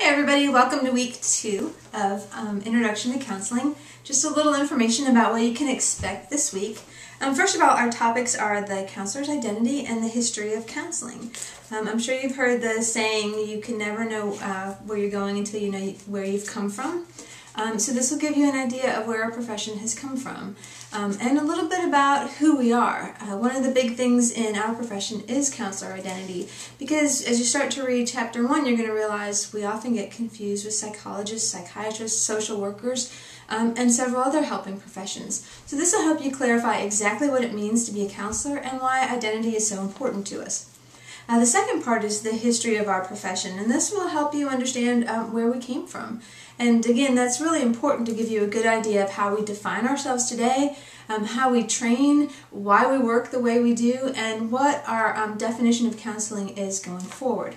Hey everybody, welcome to week 2 of Introduction to Counseling. Just a little information about what you can expect this week. First of all, our topics are the counselor's identity and the history of counseling. I'm sure you've heard the saying, you can never know where you're going until you know where you've come from. So this will give you an idea of where our profession has come from, and a little bit about who we are. One of the big things in our profession is counselor identity, because as you start to read chapter 1, you're going to realize we often get confused with psychologists, psychiatrists, social workers, and several other helping professions. So this will help you clarify exactly what it means to be a counselor and why identity is so important to us. The second part is the history of our profession, and this will help you understand where we came from. And again, that's really important to give you a good idea of how we define ourselves today, how we train, why we work the way we do, and what our definition of counseling is going forward.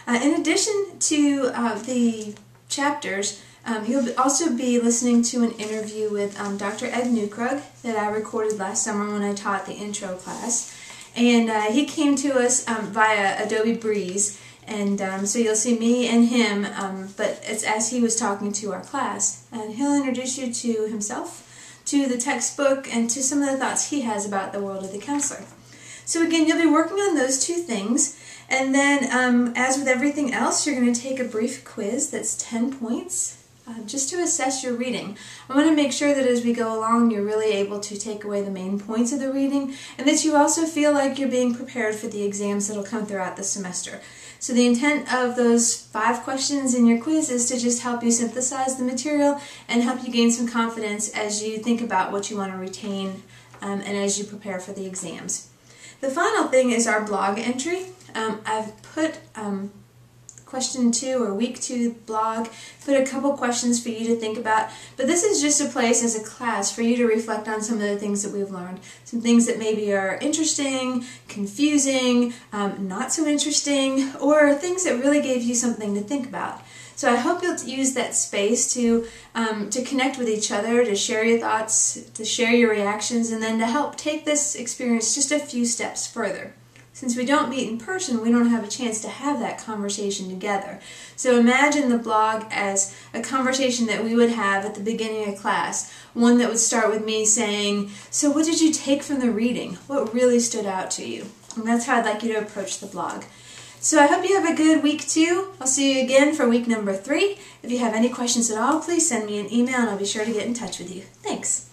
In addition to the chapters, you'll also be listening to an interview with Dr. Ed Newkrug that I recorded last summer when I taught the intro class. And he came to us via Adobe Breeze, and so you'll see me and him, but it's as he was talking to our class. And he'll introduce you to himself, to the textbook, and to some of the thoughts he has about the world of the counselor. So again, you'll be working on those two things, and then as with everything else, you're going to take a brief quiz that's 10 points. Just to assess your reading. I want to make sure that as we go along you're really able to take away the main points of the reading, and that you also feel like you're being prepared for the exams that will come throughout the semester. So the intent of those 5 questions in your quiz is to just help you synthesize the material and help you gain some confidence as you think about what you want to retain and as you prepare for the exams. The final thing is our blog entry. I've put question 2 or week 2 blog, put a couple questions for you to think about, but this is just a place as a class for you to reflect on some of the things that we've learned, some things that maybe are interesting, confusing, not so interesting, or things that really gave you something to think about. So I hope you'll use that space to connect with each other, to share your thoughts, to share your reactions, and then to help take this experience just a few steps further. Since we don't meet in person, we don't have a chance to have that conversation together. So imagine the blog as a conversation that we would have at the beginning of class, one that would start with me saying, so what did you take from the reading? What really stood out to you? And that's how I'd like you to approach the blog. So I hope you have a good week 2. I'll see you again for week number 3. If you have any questions at all, please send me an email and I'll be sure to get in touch with you. Thanks.